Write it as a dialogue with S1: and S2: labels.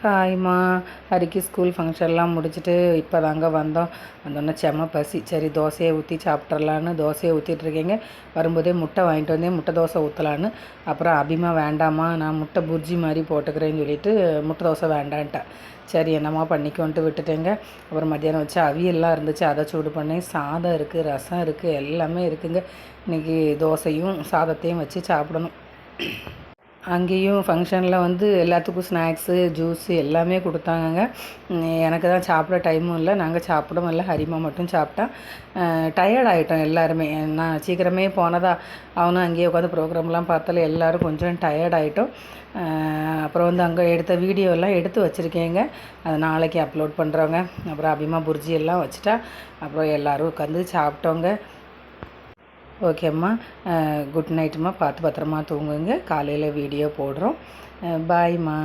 S1: ஹாய்மா. ஹரிக்கு school ஃபங்க்ஷன்லாம் முடிச்சுட்டு இப்போ தாங்க வந்தோம். வந்தோடனே செம்ம பசி. சரி தோசையை ஊற்றி சாப்பிட்றலான்னு தோசையை ஊற்றிட்டுருக்கேங்க. வரும்போதே முட்டை வாங்கிட்டு வந்தேன், முட்டை தோசை ஊற்றலான்னு. அப்புறம் அபிமா வேண்டாமா, நான் முட்டை புர்ஜி மாதிரி போட்டுக்கிறேன்னு சொல்லிட்டு முட்டை தோசை வேண்டான்ட்டேன். சரி என்னம்மா பண்ணிக்கோன்ட்டு விட்டுட்டேங்க. அப்புறம் மத்தியானம் வச்சு அவியெல்லாம் இருந்துச்சு, அதை சூடு பண்ணேன். சாதம் இருக்குது, ரசம் இருக்குது, எல்லாமே இருக்குதுங்க. இன்றைக்கி தோசையும் சாதத்தையும் வச்சு சாப்பிடணும். அங்கேயும் ஃபங்க்ஷனில் வந்து எல்லாத்துக்கும் ஸ்நாக்ஸு, ஜூஸு எல்லாமே கொடுத்தாங்கங்க. எனக்கு தான் சாப்பிட டைமும் இல்லை, நாங்கள் சாப்பிடவும் இல்லை. ஹரிமா மட்டும் சாப்பிட்டான். டயர்ட் ஆகிட்டோம் எல்லாருமே. நான் சீக்கிரமே போனதா, அவனும் அங்கேயே உட்காந்து ப்ரோக்ராம்லாம் பார்த்தாலும் எல்லோரும் கொஞ்சம் டயர்ட் ஆகிட்டோம். அப்புறம் வந்து அங்கே எடுத்த வீடியோலாம் எடுத்து வச்சுருக்கேங்க, அது நாளைக்கு அப்லோட் பண்ணுறோங்க. அப்புறம் அபிமா புர்ஜி எல்லாம் வச்சுட்டா. அப்புறம் எல்லோரும் உட்காந்து சாப்பிட்டோங்க. ஓகேம்மா, குட் நைட்டுமா. பார்த்து பத்திரமா தூங்குங்க. காலையில் வீடியோ போடுறோம். பாய்மா.